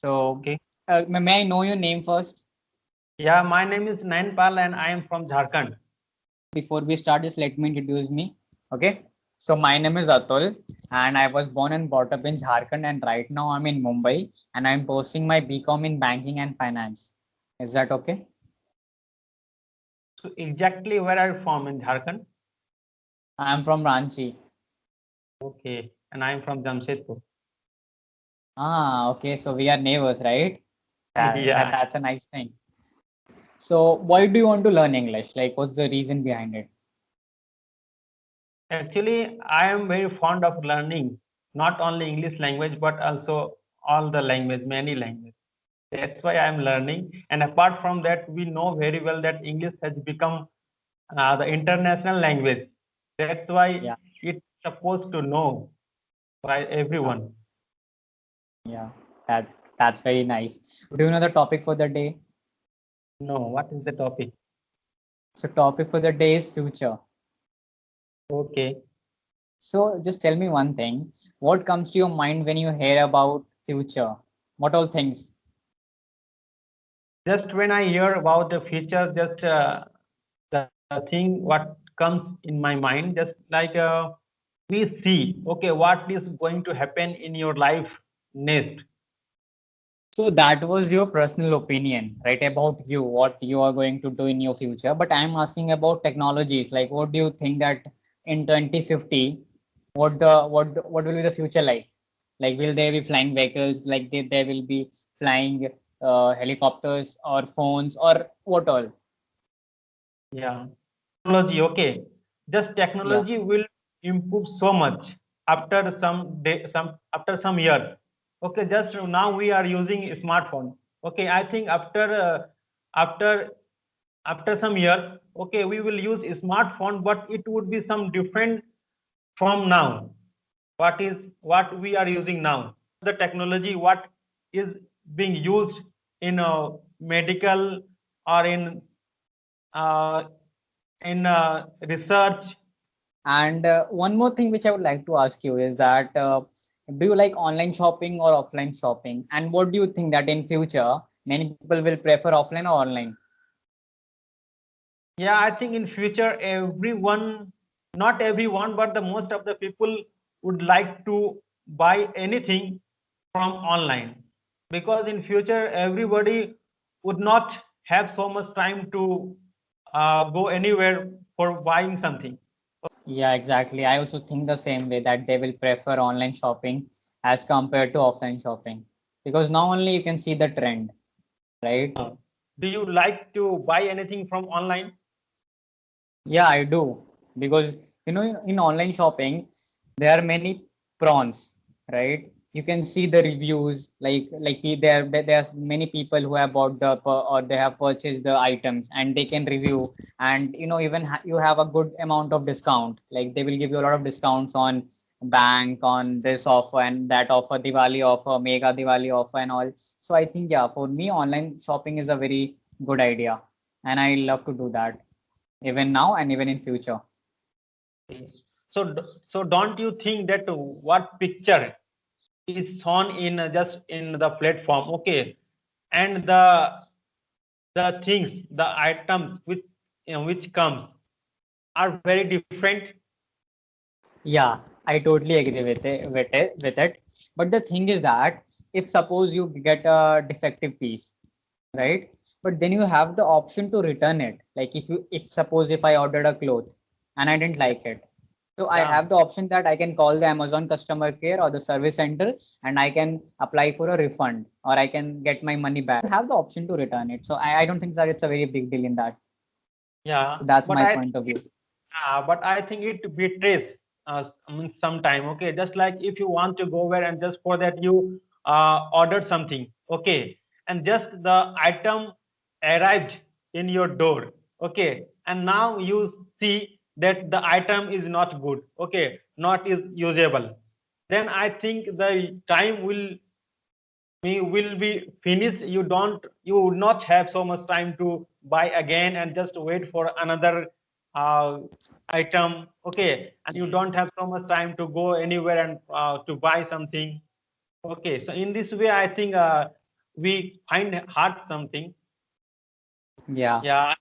So, Okay. may I know your name first? Yeah, my name is Nainpal and I am from Jharkhand. Before we start, just let me introduce me. Okay. So, my name is Atul, and I was born and brought up in Jharkhand, and right now I'm in Mumbai, and I'm pursuing my BCom in banking and finance. Is that okay? So exactly where are you from in Jharkhand? I'm from Ranchi. Okay. And I am from Jamshedpur. Ah, okay. So we are neighbors, right? Yeah. That's a nice thing. So, why do you want to learn English? Like, what's the reason behind it? Actually, I am very fond of learning not only English language but also all the language, many languages. That's why I am learning. And apart from that, we know very well that English has become the international language. That's why Yeah, it's supposed to know by yeah, everyone. yeah. That's very nice. Do you know the topic for the day? No, what is the topic? So, topic for the day is future. Okay. So, just tell me one thing. What comes to your mind when you hear about future? What all things? Just when I hear about the future, just the thing what comes in my mind, just like we see, okay, what is going to happen in your life next. So that was your personal opinion, right? About you, what you are going to do in your future. But I'm asking about technologies. Like, what do you think that in 2050, what will be the future like? Like, will there be flying vehicles? Like, there will be flying helicopters or phones or what all? Yeah. Technology, okay. Just Yeah. technology will improve so much after some day, some after some years. Okay, just now we are using a smartphone. Okay, I think after after some years, okay, we will use a smartphone, but it would be some different from now. What we are using now? The technology what is being used in medical or uh, in research. And one more thing which I would like to ask you is that do you like online shopping or offline shopping? And what do you think that in future many people will prefer offline or online? Yeah, I think in future everyone, not everyone, but the most of the people would like to buy anything from online, because in future everybody would not have so much time to go anywhere for buying something. Yeah, exactly. I also think the same way that they will prefer online shopping as compared to offline shopping because now only you can see the trend, right? Do you like to buy anything from online? Yeah, I do because in online shopping there are many prawns, right? You can see the reviews there's many people who have bought or they have purchased the items and they can review and even you have a good amount of discount. Like they will give you a lot of discounts on bank on this offer and that offer, Diwali offer, mega Diwali offer and all. So I think yeah, for me online shopping is a very good idea and I love to do that even now and even in future. So don't you think that what picture is shown in just in the platform, okay, and the things, the items which comes are very different. Yeah, I totally agree with it. But the thing is that if suppose you get a defective piece, right? But then you have the option to return it. Like if suppose if I ordered a cloth and I didn't Yeah, like it, so I yeah, have the option that I can call the Amazon customer care or the service center and I can apply for a refund or I can get my money back. I have the option to return it. So I don't think that it's a very big deal in that. yeah. So that's But my I point of view. think it betrays I mean, sometime. Okay, just like if you want to go where and just for that you ordered something, okay, and just the item arrived in your door, okay, and now you see that the item is not good, okay, not is usable. Then I think the time will be finished. You would not have so much time to buy again and just wait for another uh, item, okay, and you Yes. don't have so much time to go anywhere and to buy something. Okay, so in this way I think we find hard something. Yeah, Yeah,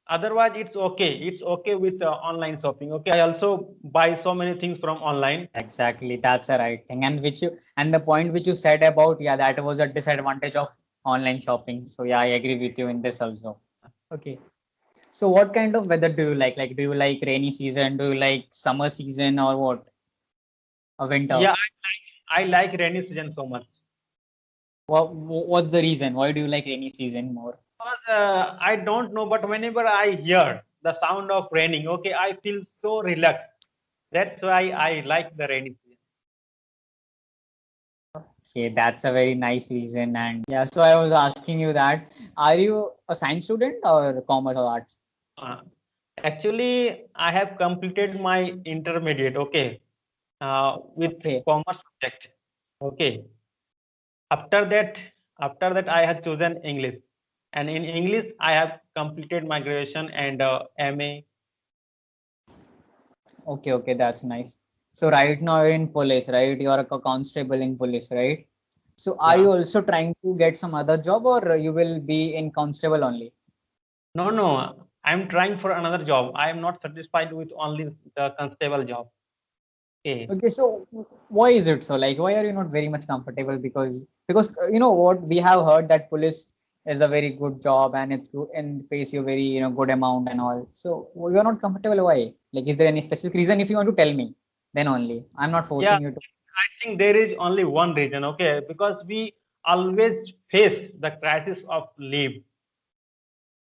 otherwise it's okay. It's okay with online shopping. Okay, I also buy so many things from online. exactly. That's the right thing. And which you and the point which you said about, yeah, that was a disadvantage of online shopping. So yeah, I agree with you in this also. Okay. So what kind of weather do you like? Like, do you like rainy season? Do you like summer season or what? Or winter? Yeah, I like rainy season so much. What's the reason? Why do you like rainy season more? Because I don't know, but whenever I hear the sound of raining, okay, I feel so relaxed. That's why I like the rainy season. Okay, that's a very nice reason. And yeah, so I was asking you that, are you a science student or commerce or arts? Uh, Actually, I have completed my intermediate, okay, with Okay. commerce subject. Okay. After that, after that, I had chosen English, and in English, I have completed my graduation and MA. Okay, okay, that's nice. So right now you're in police, right? You're a constable in police, right? So are Yeah. you also trying to get some other job or you will be in constable only? No, no, I'm trying for another job. I am not satisfied with only the constable job. Okay. Okay, so why is it so? Like, why are you not very much comfortable? Because you know what we have heard that police is a very good job and it's good and pays you very good amount and all. So you are not comfortable. Why? Like, is there any specific reason? If you want to tell me, then only. I'm not Yeah, forcing you to. I think there is only one reason, okay, because we always face the crisis of leave,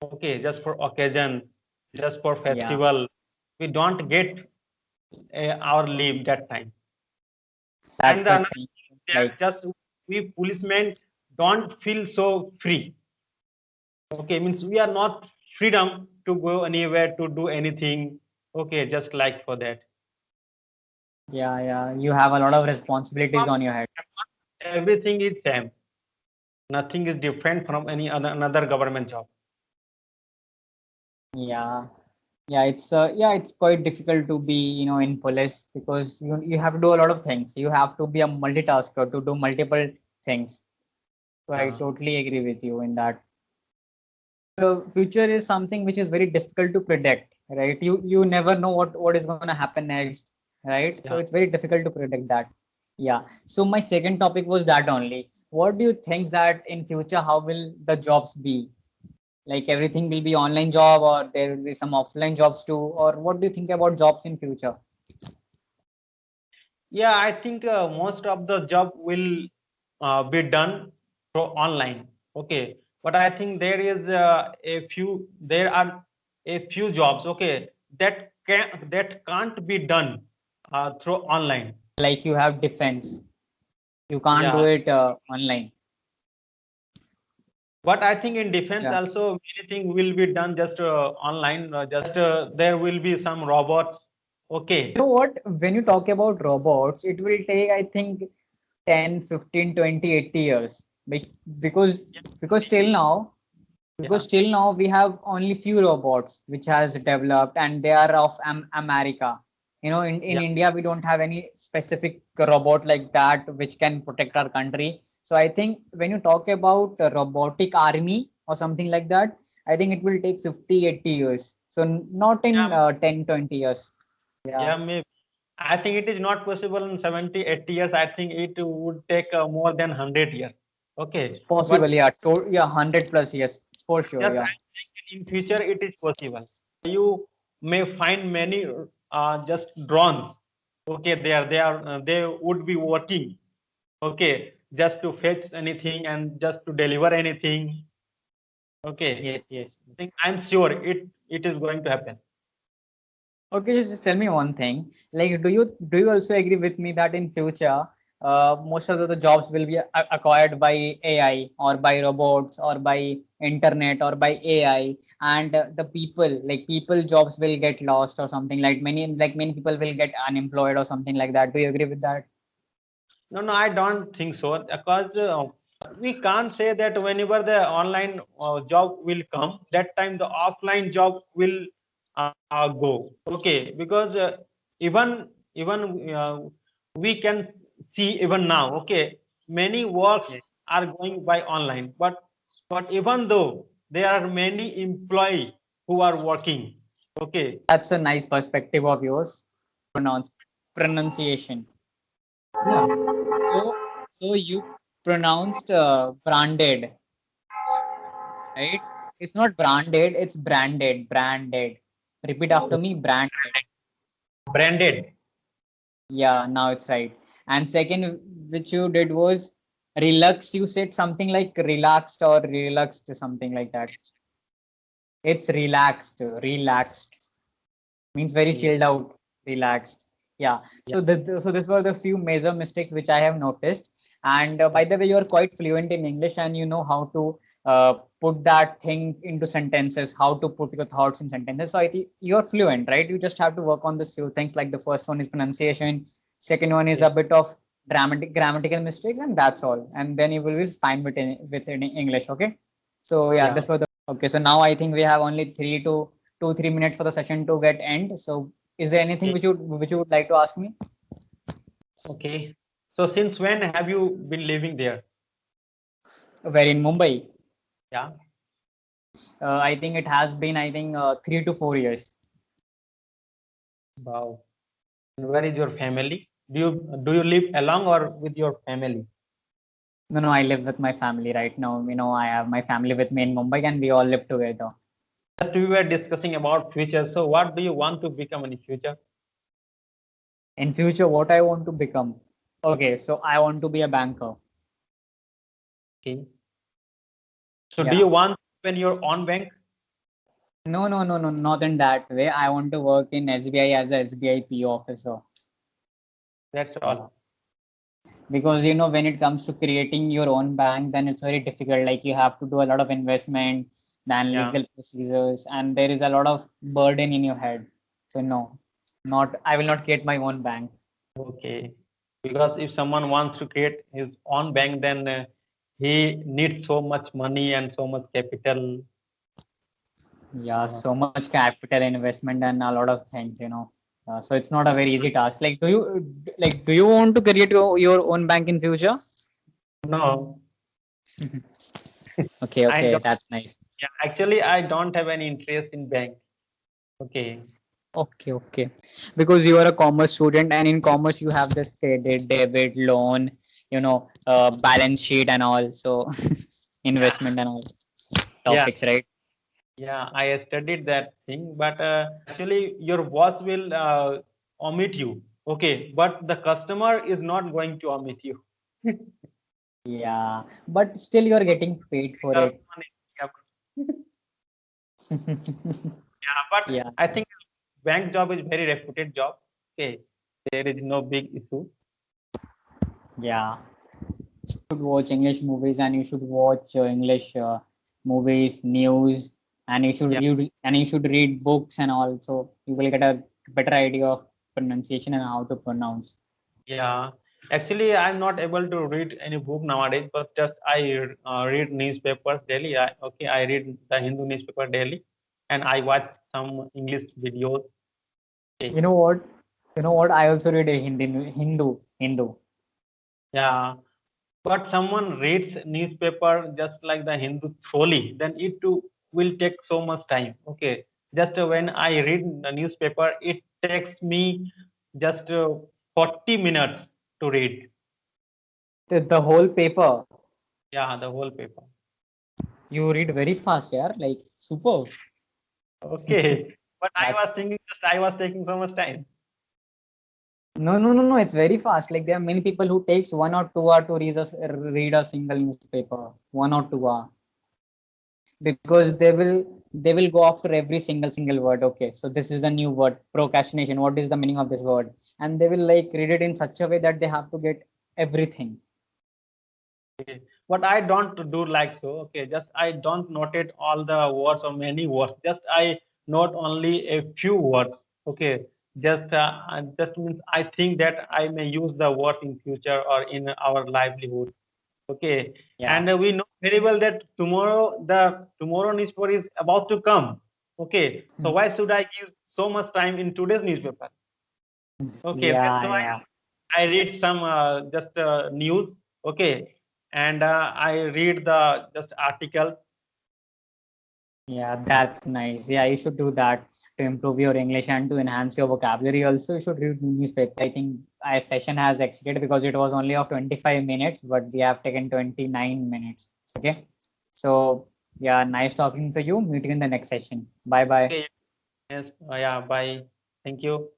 okay, just for occasion, just for Yeah, festival. We don't get our leave that time. that's And the another thing. thing Like, that just we policemen don't feel so free. Okay, means we are not freedom to go anywhere to do anything. Okay, just like for that. yeah, yeah, you have a lot of responsibilities on your head. Everything is same. Nothing is different from any other another government job. Yeah. Yeah, it's quite difficult to be in police because you have to do a lot of things. You have to be a multitasker to do multiple things. So I Yeah. totally agree with you in that. The future is something which is very difficult to predict, right? You never know what is going to happen next, right? So Yeah. it's very difficult to predict that. Yeah. So my second topic was that only. What do you think that in future how will the jobs be? Like everything will be online job or there will be some offline jobs too, or what do you think about jobs in future? Yeah, I think most of the job will be done through online. Okay, but I think there are a few jobs. Okay, that can't be done through online. Like you have defense, you can't do Yeah, it online. but I think in defense Yeah, also many things will be done just online. Just there will be some robots. you Okay. know what, when you talk about robots it will take I think 10, 15, 20, 80 years. Because because till now Yeah. because till now we have only few robots which has developed and they are of America. In Yeah. India we don't have any specific robot like that which can protect our country. So I think when you talk about a robotic army or something like that, I think it will take 50, 80 years. So not in Yeah. 10, 20 years. Yeah, Yeah. Maybe. I think it is not possible in 70, 80 years. I think it would take more than 100 years. it's Okay. But possible. Yeah, yeah, 100 plus years for sure. yes, Yeah. I think in future it is possible. You may find many just drones. Okay. They would be working. Okay. Just to fetch anything and just to deliver anything. Okay. Yes, yes. I'm sure it is going to happen. Okay, just tell me one thing. Like, do you also agree with me that in future, most of the jobs will be acquired by AI or by robots or by internet or by AI, and the people jobs will get lost or something like many people will get unemployed or something like that. Do you agree with that? No, no, I don't think so because we can't say that whenever the online job will come, that time the offline job will go. Okay, because even we can see even now. Okay, many works Yes. are going by online. But even though there are many employees who are working, okay, That's a nice perspective of yours. Pronunciation. yeah, So, so you pronounced branded, right? It's not branded, it's branded. Branded. Repeat after me, branded. branded. Yeah, now it's right. And second, which you did was relaxed. You said something like relaxed or relaxed, something like that. It's relaxed, relaxed. Means very Okay. chilled out, relaxed. Yeah. Yeah, So so this were the few major mistakes which I have noticed. And by the way, you're quite fluent in English and you know how to put that thing into sentences, how to put your thoughts in sentences. So I think you're fluent, right? You just have to work on this few things. Like the first one is pronunciation, second one is yeah. a bit of grammatical mistakes, and that's all. And then you will be fine with in English. Okay. So yeah, Yeah. this was the okay. So now I think we have only 3 minutes for the session to get end. So is there anything Okay. which you would like to ask me? Okay. So since when have you been living there? Where in Mumbai? Yeah. I think it has been 3 to 4 years. Wow. And where is your family? Do you live along or with your family? No, no, I live with my family right now. You know, I have my family with me in Mumbai, and we all live together. Just we were discussing about future. So what do you want to become in the future? In future, what I want to become? Okay, so I want to be a banker. Okay. So do Yeah. you want to open your own bank? No, no, no, no, not in that way. I want to work in SBI as a SBI PO officer. That's all. Because you know, when it comes to creating your own bank, then it's very difficult. Like you have to do a lot of investment, then Yeah. legal procedures, and there is a lot of burden in your head. So no, not I will not create my own bank. Okay. Because if someone wants to create his own bank, then he needs so much money and so much capital. Yeah, Uh, so much capital investment and a lot of things, you know. So it's not a very easy task. Like, do you want to create your own bank in future? no, Okay, I okay, don't. that's nice. Yeah, actually, I don't have any interest in bank. Okay. Okay, okay. Because you are a commerce student, and in commerce you have this credit, debit, loan, balance sheet and all. So Yeah. investment and all Yeah. topics, right? Yeah. I studied that thing, but actually, your boss will omit you. Okay, but the customer is not going to omit you. Yeah, but still you are getting paid for Because it. yeah, but Yeah, I think bank job is very reputed job. Okay, there is no big issue. yeah. You should watch English movies and you should watch English movies, news, and Yeah, you should read books and all. So you will get a better idea of pronunciation and how to pronounce. yeah. Actually, I'm not able to read any book nowadays, but just I read newspapers daily. I read the Hindu newspaper daily, and I watch some English videos. Okay. You know what? You know what? I also read a Hindu. Yeah, but someone reads newspaper just like the Hindu trolley, then it too will take so much time. Okay, just when I read the newspaper, it takes me just 40 minutes to read. The whole paper. Yeah, the whole paper. You read very fast, yeah. Like super. Okay, but I was That's thinking just I was taking so much time. no, no, no, no. It's very fast. Like there are many people who takes 1 or 2 hours to read a single newspaper. 1 or 2 hours. Because they will go after every single word. Okay, so this is the new word, procrastination. What is the meaning of this word? And they will like read it in such a way that they have to get everything. Okay. But I don't do like so. Okay, just I don't note it all the words or many words. Just I note only a few words. Okay, just means I think that I may use the words in future or in our livelihood. Okay, Yeah. and we know very well that tomorrow newspaper is about to come. Okay, so why should I give so much time in today's newspaper? Okay, that's Yeah, why yeah. I read some just news. Okay, and I read the just article. Yeah, that's nice. Yeah, you should do that to improve your English and to enhance your vocabulary. Also, you should read newspaper. I think our session has exceeded because it was only of 25 minutes, but we have taken 29 minutes. Okay. So yeah, nice talking to you. Meet you in the next session. Bye bye. Okay. Yes. Yeah. Bye. Thank you.